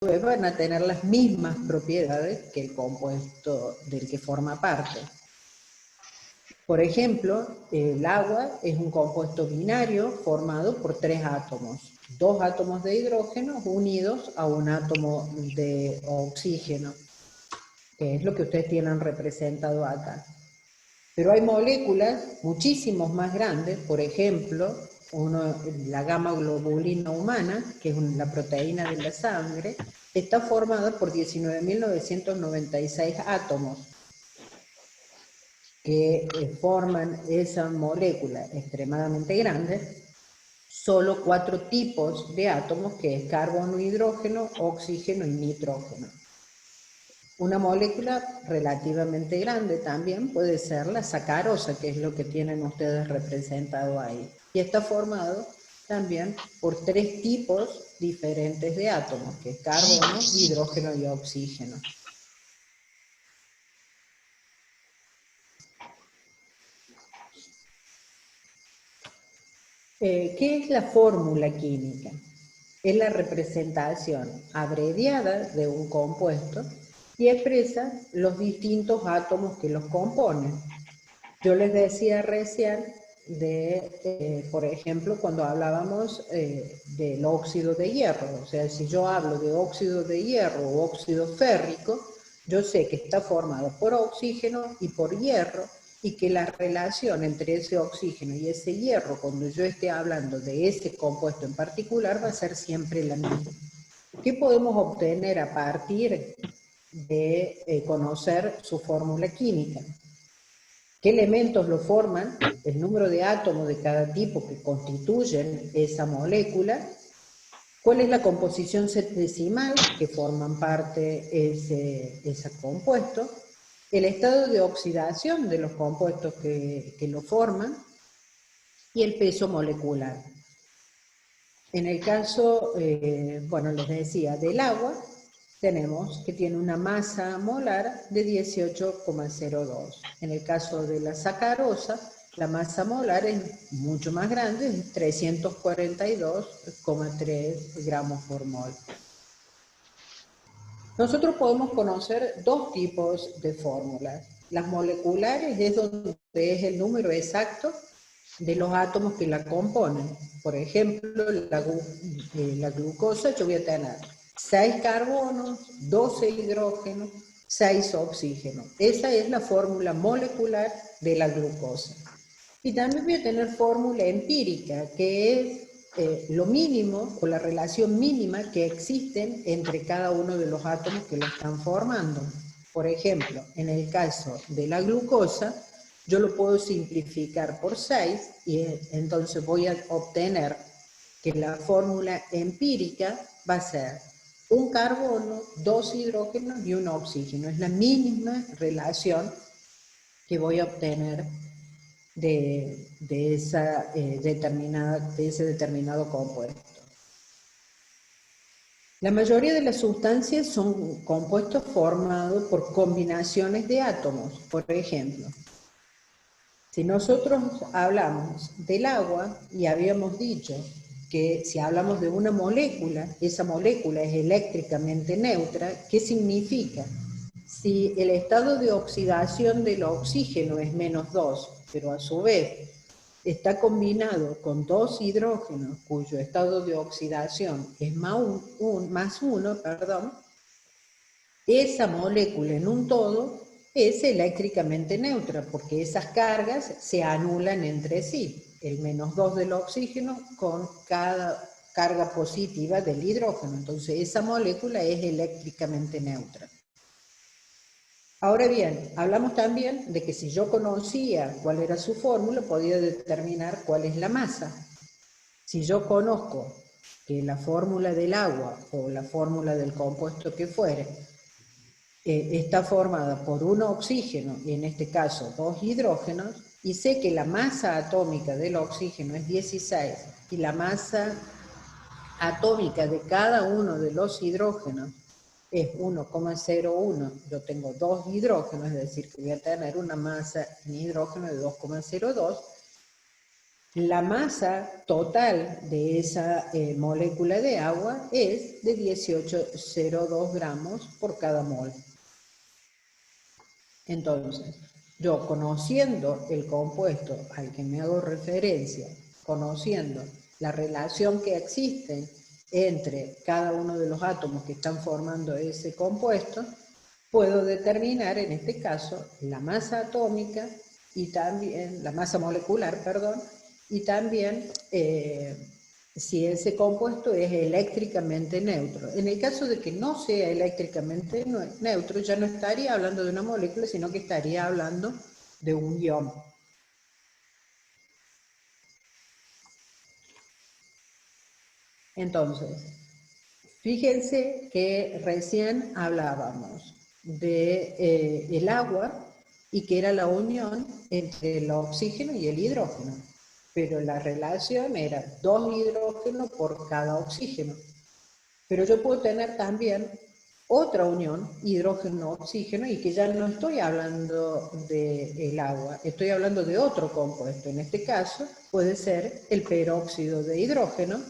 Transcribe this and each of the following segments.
vez van a tener las mismas propiedades que el compuesto del que forma parte. Por ejemplo, el agua es un compuesto binario formado por 3 átomos. 2 átomos de hidrógeno unidos a un átomo de oxígeno, que es lo que ustedes tienen representado acá. Pero hay moléculas muchísimos más grandes, por ejemplo, la gamma globulina humana, que es la proteína de la sangre, está formada por 19.996 átomos que forman esa molécula extremadamente grande. Solo 4 tipos de átomos, que es carbono, hidrógeno, oxígeno y nitrógeno. Una molécula relativamente grande también puede ser la sacarosa, que es lo que tienen ustedes representado ahí. Y está formado también por 3 tipos diferentes de átomos, que es carbono, hidrógeno y oxígeno. ¿Qué es la fórmula química? Es la representación abreviada de un compuesto y expresa los distintos átomos que los componen. Yo les decía recién por ejemplo, cuando hablábamos del óxido de hierro, o sea, si yo hablo de óxido de hierro o óxido férrico, yo sé que está formado por oxígeno y por hierro, y que la relación entre ese oxígeno y ese hierro, cuando yo esté hablando de ese compuesto en particular, va a ser siempre la misma. ¿Qué podemos obtener a partir de conocer su fórmula química? ¿Qué elementos lo forman? El número de átomos de cada tipo que constituyen esa molécula. ¿Cuál es la composición decimal que forman parte ese compuesto? El estado de oxidación de los compuestos que lo forman y el peso molecular. En el caso, bueno, les decía, del agua, tenemos que tiene una masa molar de 18,02. En el caso de la sacarosa, la masa molar es mucho más grande, es 342,3 gramos por mol. Nosotros podemos conocer 2 tipos de fórmulas. Las moleculares es donde es el número exacto de los átomos que la componen. Por ejemplo, la glucosa, yo voy a tener 6 carbonos, 12 hidrógenos, 6 oxígenos. Esa es la fórmula molecular de la glucosa. Y también voy a tener fórmula empírica, que es lo mínimo o la relación mínima que existen entre cada uno de los átomos que lo están formando. Por ejemplo, en el caso de la glucosa, yo lo puedo simplificar por 6 y entonces voy a obtener que la fórmula empírica va a ser un carbono, 2 hidrógenos y un oxígeno. Es la mínima relación que voy a obtener de ese determinado compuesto. La mayoría de las sustancias son compuestos formados por combinaciones de átomos. Por ejemplo, si nosotros hablamos del agua y habíamos dicho que si hablamos de una molécula, esa molécula es eléctricamente neutra, ¿qué significa? Si el estado de oxidación del oxígeno es -2, pero a su vez está combinado con 2 hidrógenos cuyo estado de oxidación es +1, esa molécula en un todo es eléctricamente neutra, porque esas cargas se anulan entre sí. El -2 del oxígeno con cada carga positiva del hidrógeno. Entonces esa molécula es eléctricamente neutra. Ahora bien, hablamos también de que si yo conocía cuál era su fórmula, podía determinar cuál es la masa. Si yo conozco que la fórmula del agua o la fórmula del compuesto que fuere está formada por un oxígeno y en este caso 2 hidrógenos, y sé que la masa atómica del oxígeno es 16 y la masa atómica de cada uno de los hidrógenos es 1,01, yo tengo 2 hidrógenos, es decir, que voy a tener una masa en hidrógeno de 2,02, La masa total de esa molécula de agua es de 18,02 gramos por cada mol. Entonces, yo conociendo el compuesto al que me hago referencia, conociendo la relación que existe entre cada uno de los átomos que están formando ese compuesto, puedo determinar en este caso la masa atómica y también la masa molecular, perdón, y también si ese compuesto es eléctricamente neutro. En el caso de que no sea eléctricamente neutro, ya no estaría hablando de una molécula, sino que estaría hablando de un ion. Entonces, fíjense que recién hablábamos de el agua y que era la unión entre el oxígeno y el hidrógeno, pero la relación era 2 hidrógenos por cada oxígeno. Pero yo puedo tener también otra unión, hidrógeno-oxígeno, y que ya no estoy hablando del agua, estoy hablando de otro compuesto. En este caso puede ser el peróxido de hidrógeno,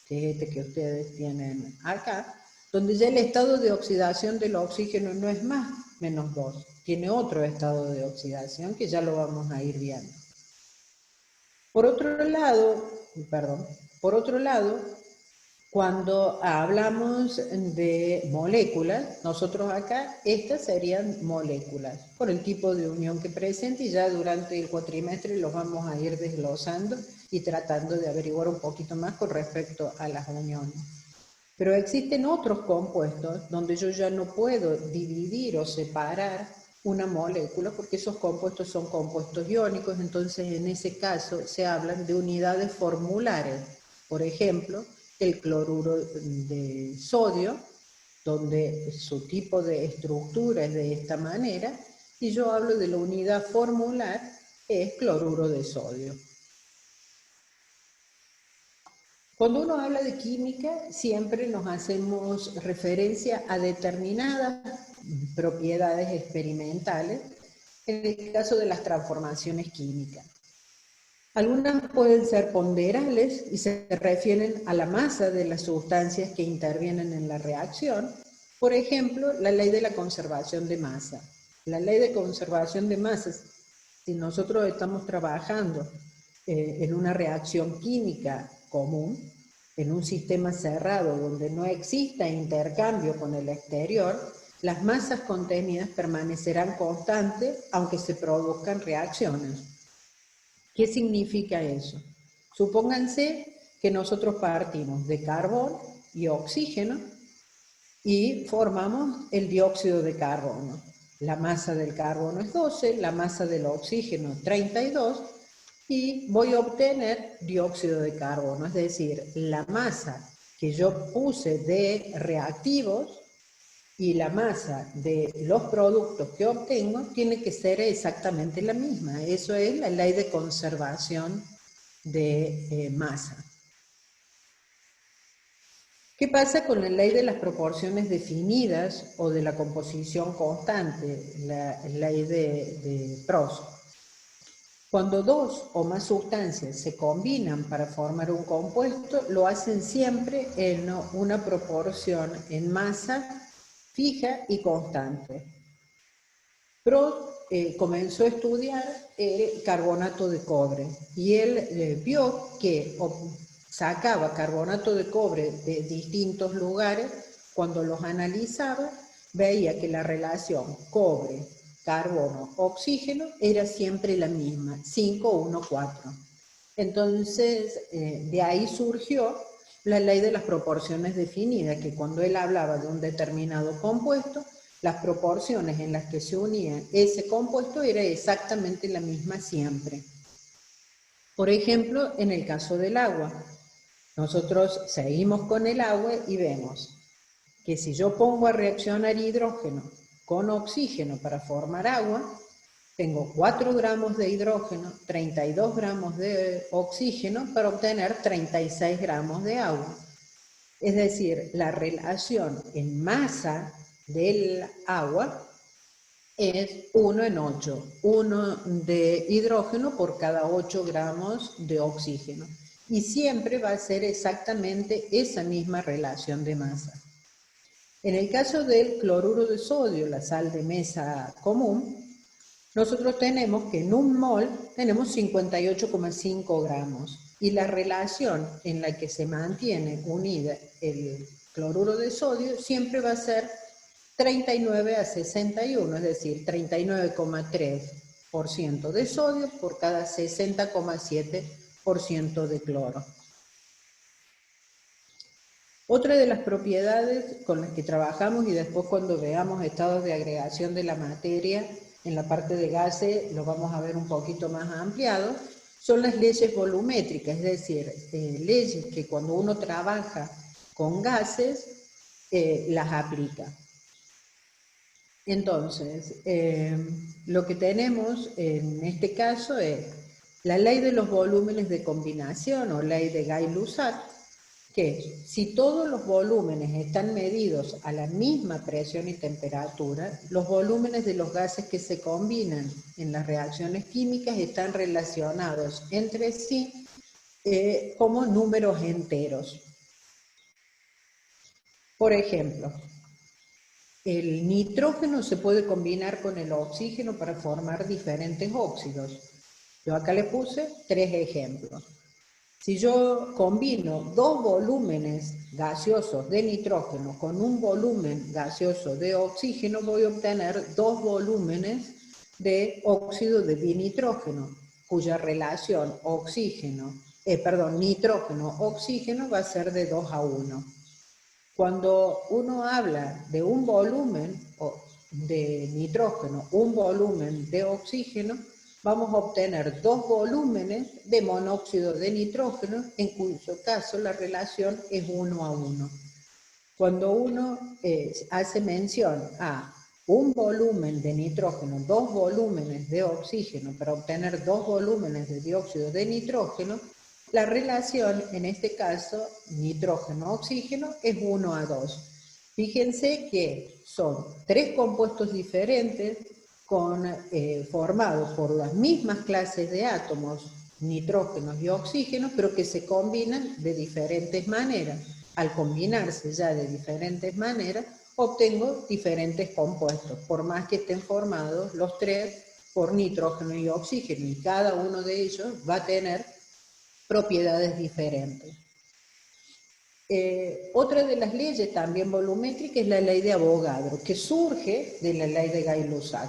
que es este que ustedes tienen acá, donde ya el estado de oxidación del oxígeno no es más -2, tiene otro estado de oxidación que ya lo vamos a ir viendo. Por otro lado, cuando hablamos de moléculas, nosotros acá, estas serían moléculas, por el tipo de unión que presenta, y ya durante el cuatrimestre los vamos a ir desglosando y tratando de averiguar un poquito más con respecto a las uniones. Pero existen otros compuestos donde yo ya no puedo dividir o separar una molécula porque esos compuestos son compuestos iónicos, entonces en ese caso se hablan de unidades formulares. Por ejemplo, el cloruro de sodio, donde su tipo de estructura es de esta manera, y yo hablo de la unidad formular, que es cloruro de sodio. Cuando uno habla de química, siempre nos hacemos referencia a determinadas propiedades experimentales, en el caso de las transformaciones químicas. Algunas pueden ser ponderales y se refieren a la masa de las sustancias que intervienen en la reacción. Por ejemplo, la ley de la conservación de masa. La ley de conservación de masas, si nosotros estamos trabajando en una reacción química común, en un sistema cerrado donde no exista intercambio con el exterior, las masas contenidas permanecerán constantes aunque se produzcan reacciones. ¿Qué significa eso? Supónganse que nosotros partimos de carbón y oxígeno y formamos el dióxido de carbono. La masa del carbono es 12, la masa del oxígeno 32 y voy a obtener dióxido de carbono, es decir, la masa que yo puse de reactivos y la masa de los productos que obtengo tiene que ser exactamente la misma. Eso es la ley de conservación de masa. ¿Qué pasa con la ley de las proporciones definidas o de la composición constante, la ley de Proust? Cuando dos o más sustancias se combinan para formar un compuesto, lo hacen siempre en una proporción en masa fija y constante. Proust comenzó a estudiar el carbonato de cobre y él vio que sacaba carbonato de cobre de distintos lugares, cuando los analizaba veía que la relación cobre, carbono, oxígeno era siempre la misma, 5:1:4. Entonces, de ahí surgió la ley de las proporciones definidas, que cuando él hablaba de un determinado compuesto, las proporciones en las que se unía ese compuesto era exactamente la misma siempre. Por ejemplo, en el caso del agua, nosotros seguimos con el agua y vemos que si yo pongo a reaccionar hidrógeno con oxígeno para formar agua, tengo 4 gramos de hidrógeno, 32 gramos de oxígeno para obtener 36 gramos de agua. Es decir, la relación en masa del agua es 1 en 8, 1 de hidrógeno por cada 8 gramos de oxígeno. Y siempre va a ser exactamente esa misma relación de masa. En el caso del cloruro de sodio, la sal de mesa común, nosotros tenemos que en un mol tenemos 58,5 gramos y la relación en la que se mantiene unida el cloruro de sodio siempre va a ser 39 a 61, es decir, 39,3% de sodio por cada 60,7% de cloro. Otra de las propiedades con las que trabajamos, y después cuando veamos estados de agregación de la materia, en la parte de gases lo vamos a ver un poquito más ampliado, son las leyes volumétricas, es decir, leyes que cuando uno trabaja con gases, las aplica. Entonces, lo que tenemos en este caso es la ley de los volúmenes de combinación o ley de Gay-Lussac, que si todos los volúmenes están medidos a la misma presión y temperatura, los volúmenes de los gases que se combinan en las reacciones químicas están relacionados entre sí como números enteros. Por ejemplo, el nitrógeno se puede combinar con el oxígeno para formar diferentes óxidos. Yo acá le puse 3 ejemplos. Si yo combino 2 volúmenes gaseosos de nitrógeno con un volumen gaseoso de oxígeno, voy a obtener 2 volúmenes de óxido de dinitrógeno, cuya relación nitrógeno-oxígeno va a ser de 2 a 1. Cuando uno habla de un volumen de nitrógeno, un volumen de oxígeno, vamos a obtener 2 volúmenes de monóxido de nitrógeno, en cuyo caso la relación es 1 a 1. Cuando uno hace mención a un volumen de nitrógeno, 2 volúmenes de oxígeno para obtener 2 volúmenes de dióxido de nitrógeno, la relación en este caso nitrógeno-oxígeno es 1 a 2. Fíjense que son 3 compuestos diferentes formados por las mismas clases de átomos, nitrógenos y oxígenos, pero que se combinan de diferentes maneras. Al combinarse ya de diferentes maneras, obtengo diferentes compuestos, por más que estén formados los 3 por nitrógeno y oxígeno, y cada uno de ellos va a tener propiedades diferentes. Otra de las leyes también volumétricas es la ley de Avogadro, que surge de la ley de Gay-Lussac.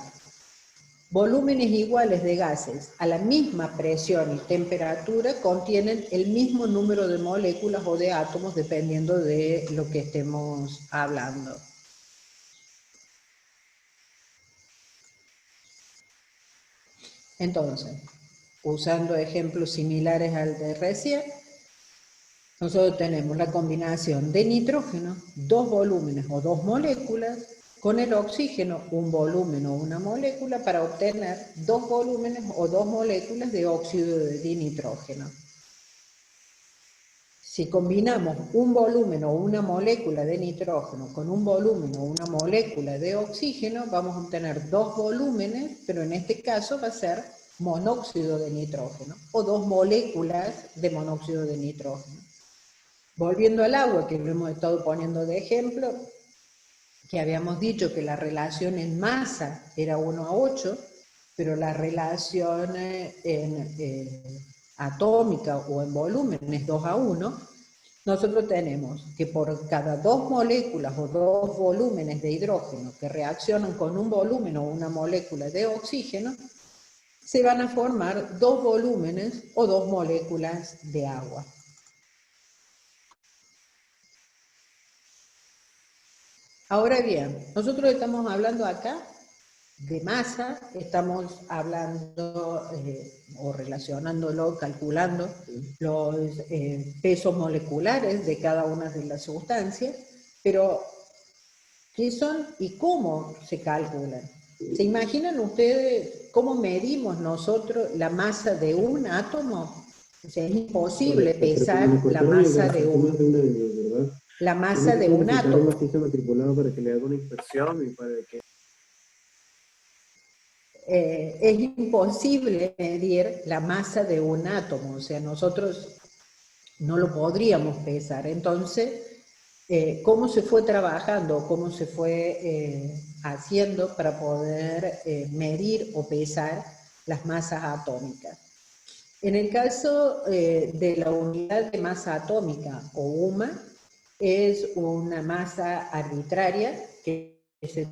Volúmenes iguales de gases a la misma presión y temperatura contienen el mismo número de moléculas o de átomos dependiendo de lo que estemos hablando. Entonces, usando ejemplos similares al de recién, nosotros tenemos la combinación de nitrógeno, 2 volúmenes o 2 moléculas, con el oxígeno, un volumen o una molécula, para obtener 2 volúmenes o 2 moléculas de óxido de dinitrógeno. Si combinamos un volumen o una molécula de nitrógeno con un volumen o una molécula de oxígeno, vamos a obtener 2 volúmenes, pero en este caso va a ser monóxido de nitrógeno, o 2 moléculas de monóxido de nitrógeno. Volviendo al agua, que lo hemos estado poniendo de ejemplo, que habíamos dicho que la relación en masa era 1 a 8, pero la relación atómica o en volumen es 2 a 1, nosotros tenemos que por cada 2 moléculas o 2 volúmenes de hidrógeno que reaccionan con un volumen o una molécula de oxígeno, se van a formar 2 volúmenes o 2 moléculas de agua. Ahora bien, nosotros estamos hablando acá de masa, estamos hablando o relacionándolo, calculando los pesos moleculares de cada una de las sustancias, pero ¿qué son y cómo se calculan? ¿Se imaginan ustedes cómo medimos nosotros la masa de un átomo? O sea, es imposible pesar la masa de un átomo. Matriculado para que le haga una inspección y para que es imposible medir la masa de un átomo, o sea, nosotros no lo podríamos pesar. Entonces, cómo se fue trabajando, cómo se fue haciendo para poder medir o pesar las masas atómicas. En el caso de la unidad de masa atómica o UMA, es una masa arbitraria que se,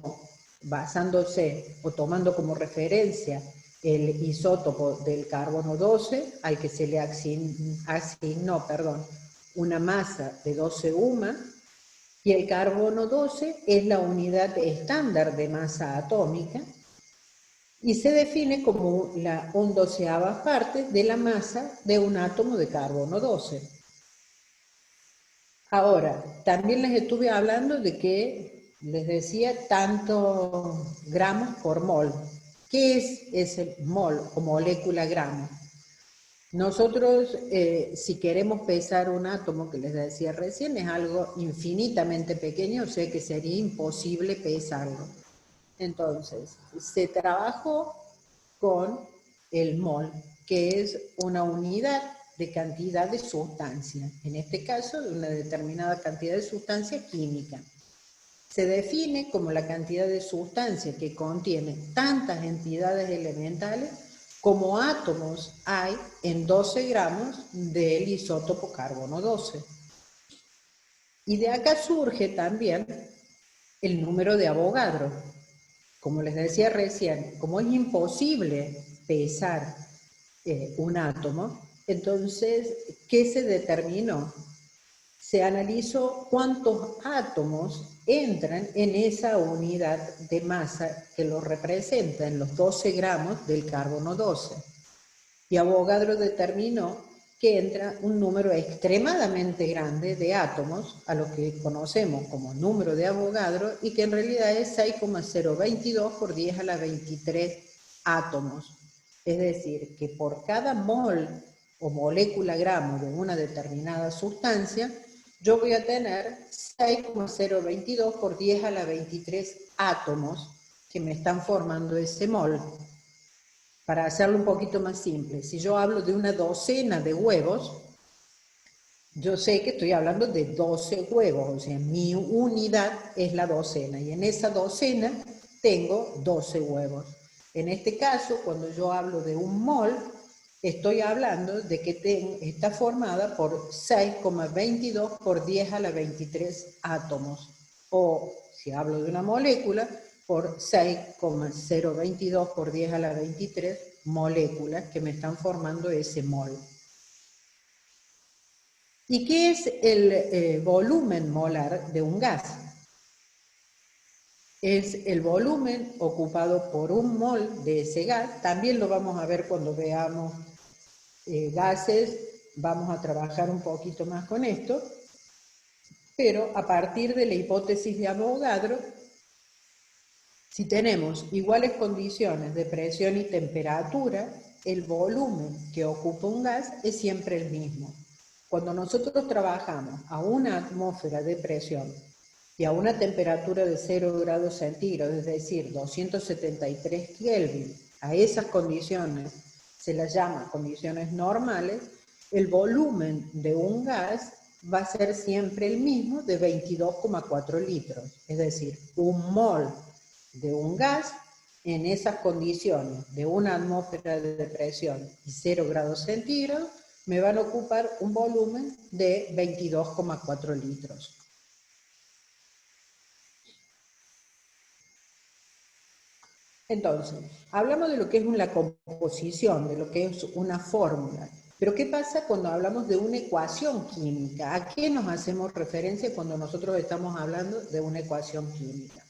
basándose o tomando como referencia el isótopo del carbono 12, al que se le asignó una masa de 12 UMA, y el carbono 12 es la unidad estándar de masa atómica, y se define como la 1/12 parte de la masa de un átomo de carbono 12. Ahora, también les estuve hablando de que, les decía, tantos gramos por mol. ¿Qué es ese mol o molécula gramo? Nosotros, si queremos pesar un átomo, que les decía recién, es algo infinitamente pequeño, o sea que sería imposible pesarlo. Entonces, se trabajó con el mol, que es una unidad de cantidad de sustancia, en este caso de una determinada cantidad de sustancia química. Se define como la cantidad de sustancia que contiene tantas entidades elementales como átomos hay en 12 gramos del isótopo carbono 12. Y de acá surge también el número de Avogadro. Como les decía recién, como es imposible pesar un átomo, entonces, ¿qué se determinó? Se analizó cuántos átomos entran en esa unidad de masa que lo representa en los 12 gramos del carbono 12. Y Avogadro determinó que entra un número extremadamente grande de átomos, a lo que conocemos como número de Avogadro, y que en realidad es 6,022 por 10 a la 23 átomos. Es decir, que por cada mol o molécula gramo de una determinada sustancia, yo voy a tener 6,022 por 10 a la 23 átomos que me están formando ese mol. Para hacerlo un poquito más simple, si yo hablo de una docena de huevos, yo sé que estoy hablando de 12 huevos, o sea, mi unidad es la docena, y en esa docena tengo 12 huevos. En este caso, cuando yo hablo de un mol, estoy hablando de que está formada por 6,22 por 10 a la 23 átomos, o si hablo de una molécula, por 6,022 por 10 a la 23 moléculas que me están formando ese mol. ¿Y qué es el volumen molar de un gas? Es el volumen ocupado por un mol de ese gas. También lo vamos a ver cuando veamos gases, vamos a trabajar un poquito más con esto, pero a partir de la hipótesis de Avogadro, si tenemos iguales condiciones de presión y temperatura, el volumen que ocupa un gas es siempre el mismo. Cuando nosotros trabajamos a una atmósfera de presión y a una temperatura de 0 grados centígrados, es decir, 273 Kelvin, a esas condiciones se las llama condiciones normales, el volumen de un gas va a ser siempre el mismo de 22,4 litros, es decir, un mol de un gas en esas condiciones de una atmósfera de presión y 0 grados centígrados me van a ocupar un volumen de 22,4 litros. Entonces, hablamos de lo que es una composición, de lo que es una fórmula. Pero ¿qué pasa cuando hablamos de una ecuación química? ¿A qué nos hacemos referencia cuando nosotros estamos hablando de una ecuación química?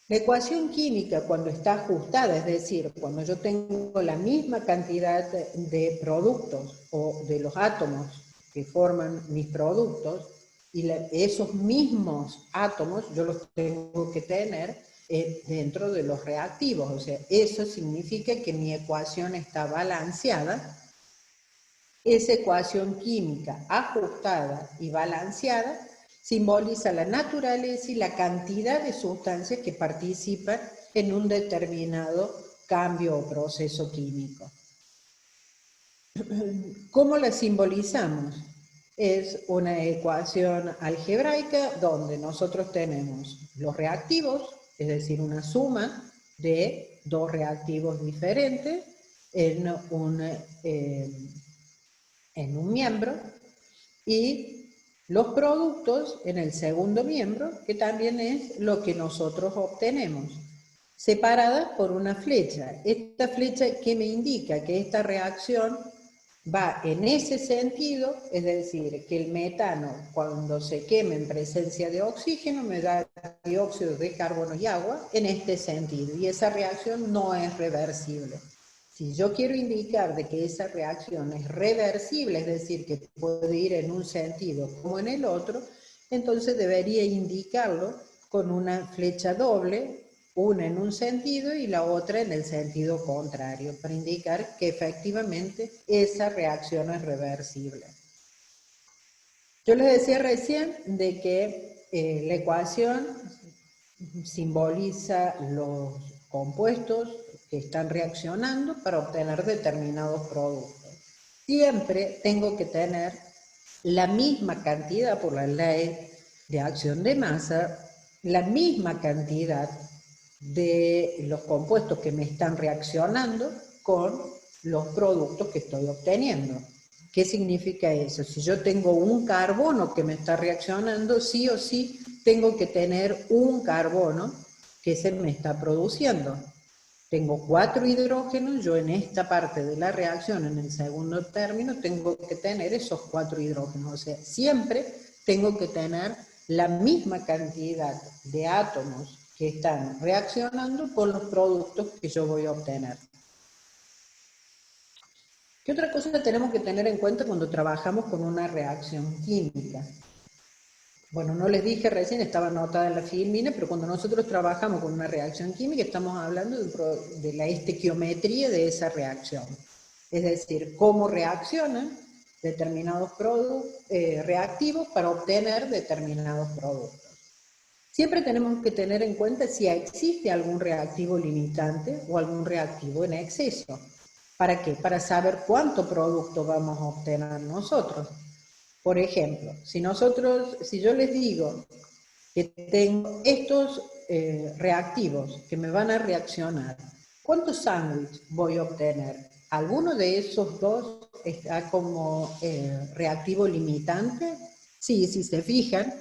La ecuación química, cuando está ajustada, es decir, cuando yo tengo la misma cantidad de productos o de los átomos que forman mis productos, y esos mismos átomos yo los tengo que tener dentro de los reactivos, o sea, eso significa que mi ecuación está balanceada. Esa ecuación química ajustada y balanceada simboliza la naturaleza y la cantidad de sustancias que participan en un determinado cambio o proceso químico. ¿Cómo la simbolizamos? Es una ecuación algebraica donde nosotros tenemos los reactivos, es decir, una suma de dos reactivos diferentes en un miembro, y los productos en el segundo miembro, que también es lo que nosotros obtenemos, separadas por una flecha. Esta flecha que me indica que esta reacción va en ese sentido, es decir, que el metano, cuando se quema en presencia de oxígeno, me da dióxido de carbono y agua, en este sentido, y esa reacción no es reversible. Si yo quiero indicar de que esa reacción es reversible, es decir, que puede ir en un sentido como en el otro, entonces debería indicarlo con una flecha doble, una en un sentido y la otra en el sentido contrario, para indicar que efectivamente esa reacción es reversible. Yo les decía recién de que la ecuación simboliza los compuestos que están reaccionando para obtener determinados productos. Siempre tengo que tener la misma cantidad, por la ley de acción de masa, la misma cantidad de los compuestos que me están reaccionando con los productos que estoy obteniendo. ¿Qué significa eso? Si yo tengo un carbono que me está reaccionando, sí o sí tengo que tener un carbono que se me está produciendo. Tengo 4 hidrógenos, yo en esta parte de la reacción, en el segundo término, tengo que tener esos 4 hidrógenos. O sea, siempre tengo que tener la misma cantidad de átomos que están reaccionando con los productos que yo voy a obtener. ¿Qué otra cosa tenemos que tener en cuenta cuando trabajamos con una reacción química? Bueno, no les dije recién, estaba anotada en la filmina, pero cuando nosotros trabajamos con una reacción química estamos hablando de la estequiometría de esa reacción. Es decir, cómo reaccionan determinados reactivos para obtener determinados productos. Siempre tenemos que tener en cuenta si existe algún reactivo limitante o algún reactivo en exceso. ¿Para qué? Para saber cuánto producto vamos a obtener nosotros. Por ejemplo, si yo les digo que tengo estos reactivos que me van a reaccionar, ¿cuántos sándwiches voy a obtener? ¿Alguno de esos dos está como reactivo limitante? Sí, si se fijan,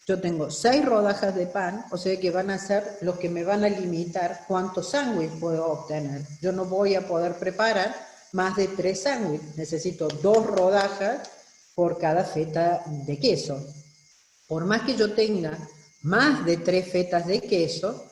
yo tengo 6 rodajas de pan, o sea que van a ser los que me van a limitar cuántos sándwiches puedo obtener. Yo no voy a poder preparar más de 3 sándwiches, necesito 2 rodajas por cada feta de queso. Por más que yo tenga más de 3 fetas de queso,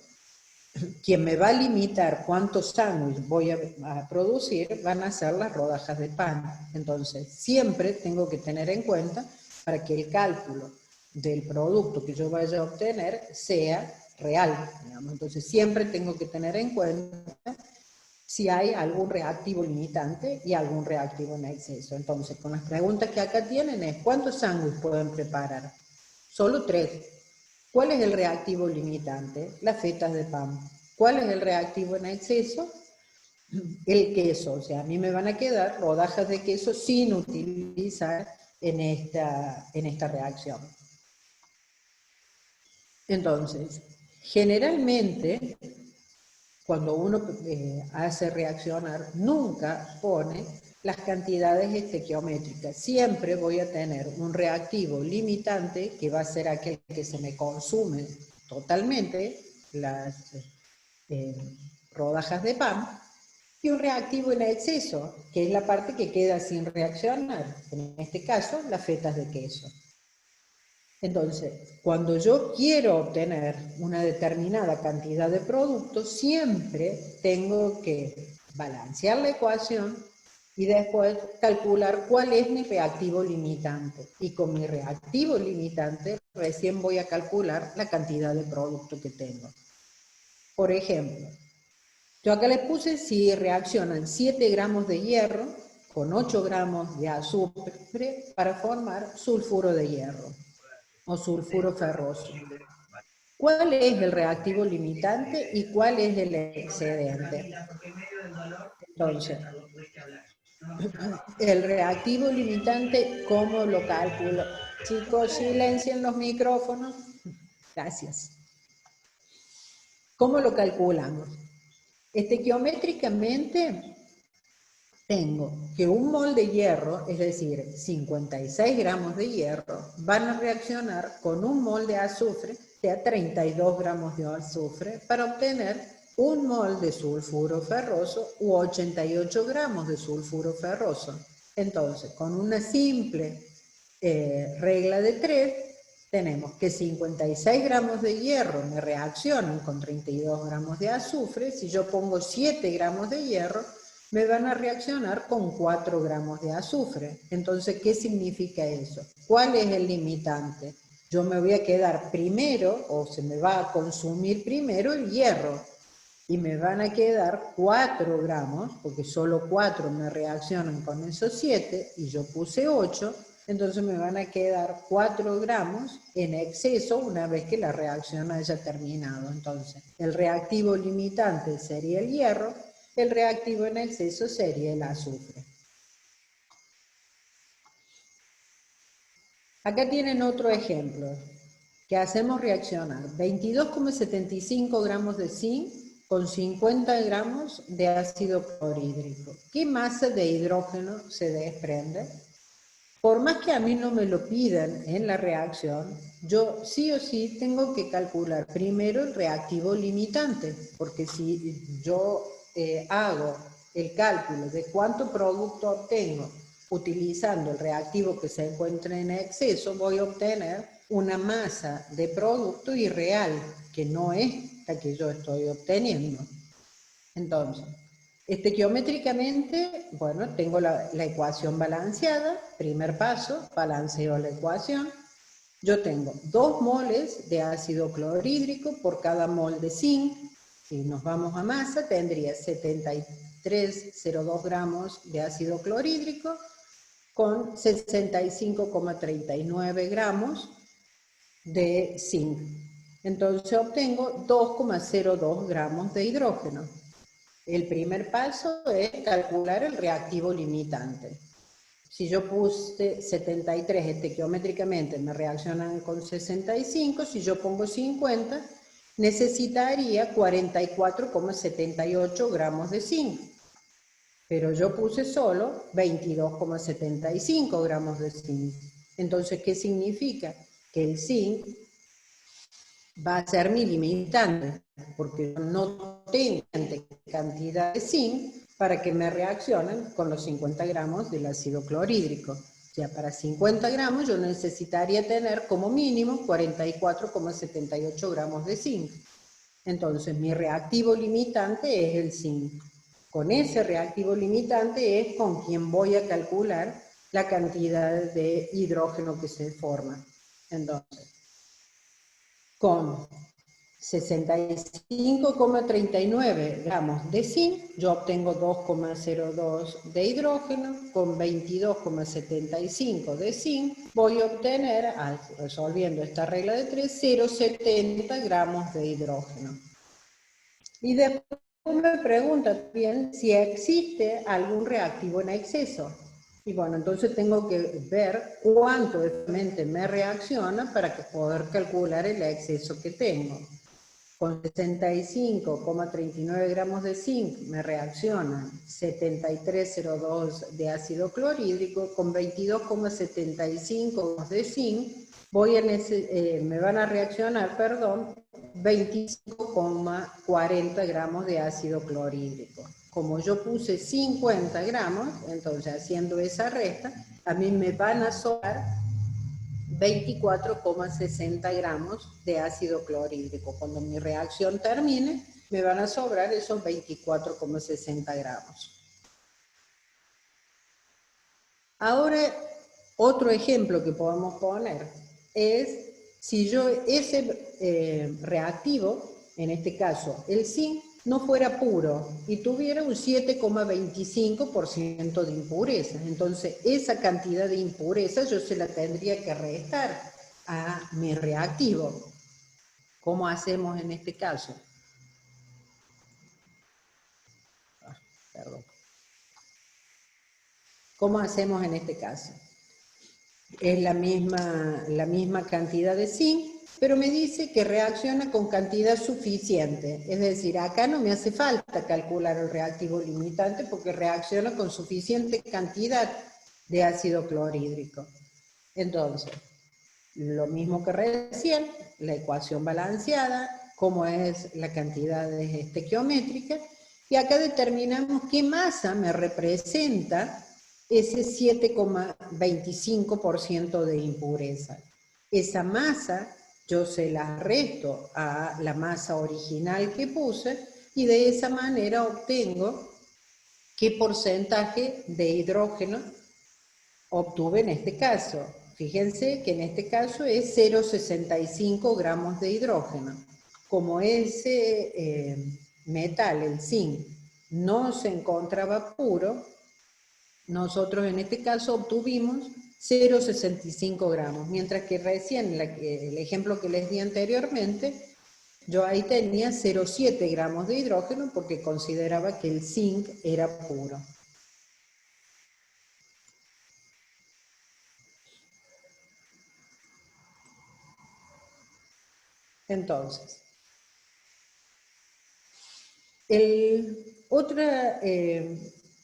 quien me va a limitar cuántos sándwiches voy a producir van a ser las rodajas de pan. Entonces, siempre tengo que tener en cuenta para que el cálculo del producto que yo vaya a obtener sea real, digamos. Entonces, siempre tengo que tener en cuenta si hay algún reactivo limitante y algún reactivo en exceso. Entonces, con las preguntas que acá tienen es, ¿cuántos sándwiches pueden preparar? Solo 3. ¿Cuál es el reactivo limitante? Las fetas de pan. ¿Cuál es el reactivo en exceso? El queso. O sea, a mí me van a quedar rodajas de queso sin utilizar en esta reacción. Entonces, generalmente, cuando uno hace reaccionar, nunca pone las cantidades estequiométricas. Siempre voy a tener un reactivo limitante, que va a ser aquel que se me consume totalmente, las rodajas de pan, y un reactivo en exceso, que es la parte que queda sin reaccionar, en este caso, las fetas de queso. Entonces, cuando yo quiero obtener una determinada cantidad de productos, siempre tengo que balancear la ecuación y después calcular cuál es mi reactivo limitante. Y con mi reactivo limitante recién voy a calcular la cantidad de producto que tengo. Por ejemplo, yo acá les puse si reaccionan 7 gramos de hierro con 8 gramos de azufre para formar sulfuro de hierro. o sulfuro ferroso. ¿Cuál es el reactivo limitante y cuál es el excedente? Entonces, el reactivo limitante, ¿cómo lo calculo? Chicos, silencien los micrófonos. Gracias. ¿Cómo lo calculamos? Geométricamente tengo que un mol de hierro, es decir, 56 gramos de hierro, van a reaccionar con un mol de azufre, sea 32 gramos de azufre, para obtener un mol de sulfuro ferroso u 88 gramos de sulfuro ferroso. Entonces, con una simple regla de 3, tenemos que 56 gramos de hierro me reaccionan con 32 gramos de azufre. Si yo pongo 7 gramos de hierro, me van a reaccionar con 4 gramos de azufre. Entonces, ¿qué significa eso? ¿Cuál es el limitante? Yo me voy a quedar primero, o se me va a consumir primero el hierro, y me van a quedar 4 gramos, porque solo 4 me reaccionan con esos 7, y yo puse 8, entonces me van a quedar 4 gramos en exceso una vez que la reacción haya terminado. Entonces, el reactivo limitante sería el hierro, el reactivo en exceso sería el azufre. Acá tienen otro ejemplo, que hacemos reaccionar 22,75 gramos de zinc con 50 gramos de ácido clorhídrico. ¿Qué masa de hidrógeno se desprende? Por más que a mí no me lo pidan en la reacción, yo sí o sí tengo que calcular primero el reactivo limitante, porque si yo hago el cálculo de cuánto producto obtengo utilizando el reactivo que se encuentra en exceso, voy a obtener una masa de producto irreal, que no es la que yo estoy obteniendo. Entonces, geométricamente, bueno, tengo la ecuación balanceada. Primer paso, balanceo la ecuación. Yo tengo 2 moles de ácido clorhídrico por cada mol de zinc. Si nos vamos a masa, tendría 73,02 gramos de ácido clorhídrico con 65,39 gramos de zinc. Entonces obtengo 2,02 gramos de hidrógeno. El primer paso es calcular el reactivo limitante. Si yo puse 73, geométricamente me reaccionan con 65, si yo pongo 50, necesitaría 44,78 gramos de zinc. Pero yo puse solo 22,75 gramos de zinc. Entonces, ¿qué significa? Que el zinc va a ser mi limitante, porque no tengo cantidad de zinc para que me reaccionen con los 50 gramos del ácido clorhídrico. O sea, para 50 gramos yo necesitaría tener como mínimo 44,78 gramos de zinc. Entonces, mi reactivo limitante es el zinc. Con ese reactivo limitante es con quien voy a calcular la cantidad de hidrógeno que se forma. Entonces, con 65,39 gramos de zinc, yo obtengo 2,02 de hidrógeno. Con 22,75 de zinc, voy a obtener, resolviendo esta regla de 3, 0,70 gramos de hidrógeno. Y después me pregunta también si existe algún reactivo en exceso. Y bueno, entonces tengo que ver cuánto realmente me reacciona para poder calcular el exceso que tengo. Con 65,39 gramos de zinc me reaccionan 73,02 de ácido clorhídrico. Con 22,75 de zinc me van a reaccionar, 25,40 gramos de ácido clorhídrico. Como yo puse 50 gramos, entonces haciendo esa resta, a mí me van a sobrar 24,60 gramos de ácido clorhídrico. Cuando mi reacción termine, me van a sobrar esos 24,60 gramos. Ahora, otro ejemplo que podemos poner es si yo ese reactivo, en este caso el zinc, no fuera puro y tuviera un 7,25% de impurezas. Entonces, esa cantidad de impurezas yo se la tendría que restar a mi reactivo. ¿Cómo hacemos en este caso? Perdón. ¿Cómo hacemos en este caso? Es la misma cantidad de zinc, pero me dice que reacciona con cantidad suficiente. Es decir, acá no me hace falta calcular el reactivo limitante porque reacciona con suficiente cantidad de ácido clorhídrico. Entonces, lo mismo que recién, la ecuación balanceada, cómo es la cantidad estequiométrica, y acá determinamos qué masa me representa ese 7,25% de impureza. Esa masa yo se la resto a la masa original que puse y de esa manera obtengo qué porcentaje de hidrógeno obtuve en este caso. Fíjense que en este caso es 0,65 gramos de hidrógeno. Como ese metal, el zinc, no se encontraba puro, nosotros en este caso obtuvimos 0,65 gramos, mientras que recién el ejemplo que les di anteriormente, yo ahí tenía 0,7 gramos de hidrógeno porque consideraba que el zinc era puro. Entonces, otra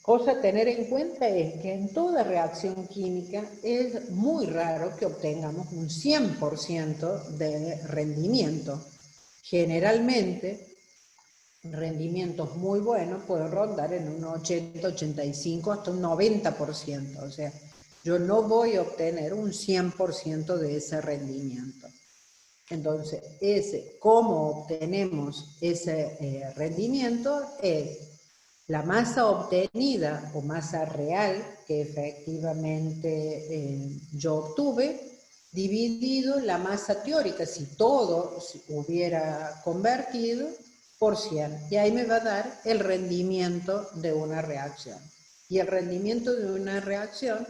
cosa a tener en cuenta es que en toda reacción química es muy raro que obtengamos un 100% de rendimiento. Generalmente, rendimientos muy buenos pueden rondar en un 80, 85, hasta un 90%. O sea, yo no voy a obtener un 100% de ese rendimiento. Entonces, cómo obtenemos ese rendimiento es la masa obtenida o masa real que efectivamente yo obtuve, dividido la masa teórica, si todo se hubiera convertido, por 100. Y ahí me va a dar el rendimiento de una reacción. Y el rendimiento de una reacción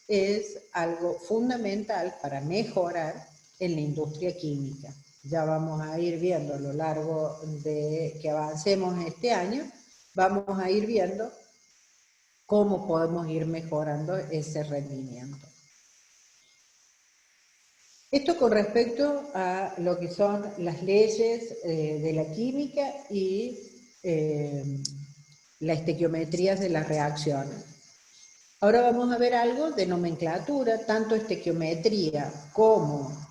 es algo fundamental para mejorar en la industria química. Ya vamos a ir viendo a lo largo de que avancemos este año, vamos a ir viendo cómo podemos ir mejorando ese rendimiento. Esto con respecto a lo que son las leyes de la química y las estequiometrías de las reacciones. Ahora vamos a ver algo de nomenclatura, tanto estequiometría como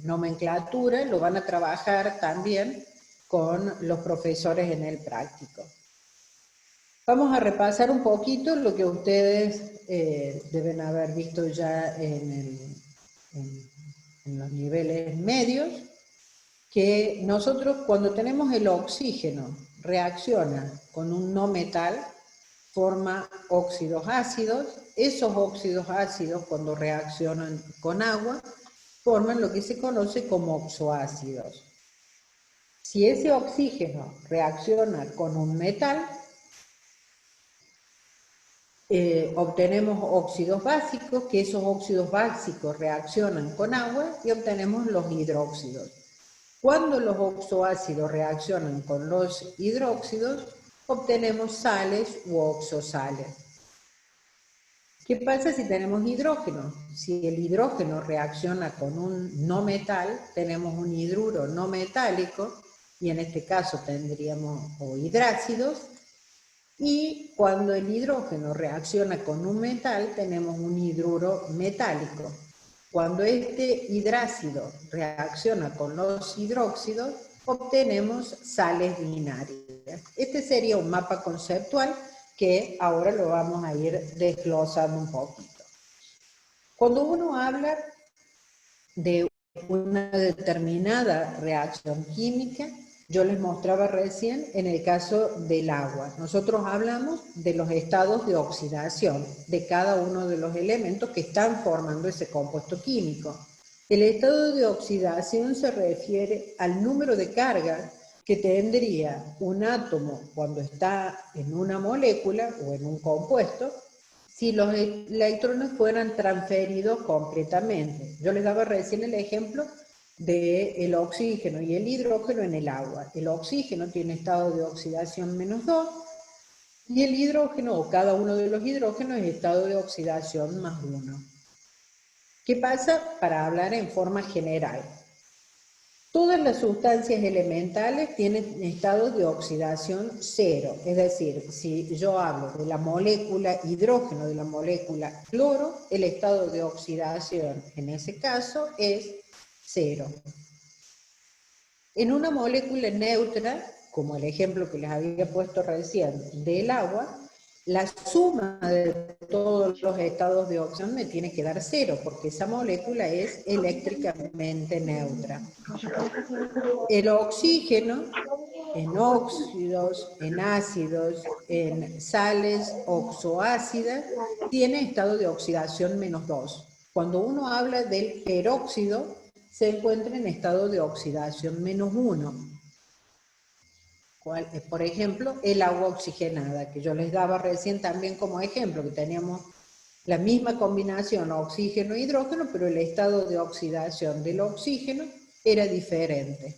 nomenclatura lo van a trabajar también con los profesores en el práctico. Vamos a repasar un poquito lo que ustedes deben haber visto ya en los niveles medios, que nosotros cuando tenemos el oxígeno reacciona con un no metal, forma óxidos ácidos. Esos óxidos ácidos cuando reaccionan con agua forman lo que se conoce como oxoácidos. Si ese oxígeno reacciona con un metal, obtenemos óxidos básicos, que esos óxidos básicos reaccionan con agua y obtenemos los hidróxidos. Cuando los oxoácidos reaccionan con los hidróxidos, obtenemos sales u oxosales. ¿Qué pasa si tenemos hidrógeno? Si el hidrógeno reacciona con un no metal, tenemos un hidruro no metálico, y en este caso tendríamos hidrácidos, y cuando el hidrógeno reacciona con un metal, tenemos un hidruro metálico. Cuando este hidrácido reacciona con los hidróxidos, obtenemos sales binarias. Este sería un mapa conceptual que ahora lo vamos a ir desglosando un poquito. Cuando uno habla de una determinada reacción química, yo les mostraba recién en el caso del agua. Nosotros hablamos de los estados de oxidación de cada uno de los elementos que están formando ese compuesto químico. El estado de oxidación se refiere al número de cargas que tendría un átomo cuando está en una molécula o en un compuesto si los electrones fueran transferidos completamente. Yo les daba recién el ejemplo del oxígeno y el hidrógeno en el agua. El oxígeno tiene estado de oxidación -2 y el hidrógeno, o cada uno de los hidrógenos, es estado de oxidación +1. ¿Qué pasa? Para hablar en forma general. Todas las sustancias elementales tienen estados de oxidación 0, es decir, si yo hablo de la molécula hidrógeno, de la molécula cloro, el estado de oxidación en ese caso es 0. En una molécula neutra, como el ejemplo que les había puesto recién del agua, la suma de todos los estados de oxidación me tiene que dar 0, porque esa molécula es eléctricamente neutra. El oxígeno, en óxidos, en ácidos, en sales oxoácidas, tiene estado de oxidación -2. Cuando uno habla del peróxido, se encuentra en estado de oxidación -1. Por ejemplo, el agua oxigenada, que yo les daba recién también como ejemplo, que teníamos la misma combinación oxígeno-hidrógeno, pero el estado de oxidación del oxígeno era diferente.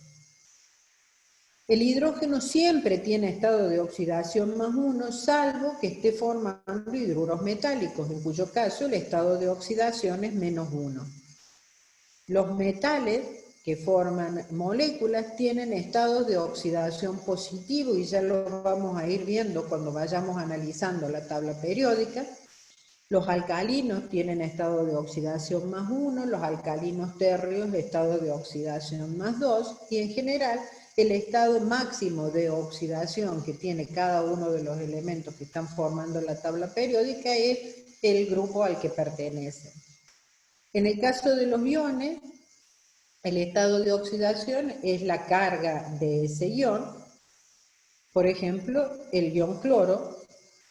El hidrógeno siempre tiene estado de oxidación +1, salvo que esté formando hidruros metálicos, en cuyo caso el estado de oxidación es -1. Los metales que forman moléculas tienen estados de oxidación positivo, y ya lo vamos a ir viendo cuando vayamos analizando la tabla periódica. Los alcalinos tienen estado de oxidación +1, los alcalinos térreos estado de oxidación +2, y en general el estado máximo de oxidación que tiene cada uno de los elementos que están formando la tabla periódica es el grupo al que pertenece. En el caso de los iones, el estado de oxidación es la carga de ese ion. Por ejemplo, el ion cloro,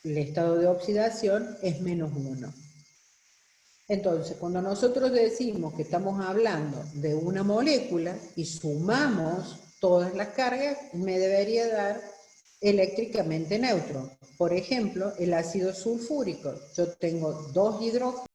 el estado de oxidación es -1. Entonces, cuando nosotros decimos que estamos hablando de una molécula y sumamos todas las cargas, me debería dar eléctricamente neutro. Por ejemplo, el ácido sulfúrico. Yo tengo 2 hidrógenos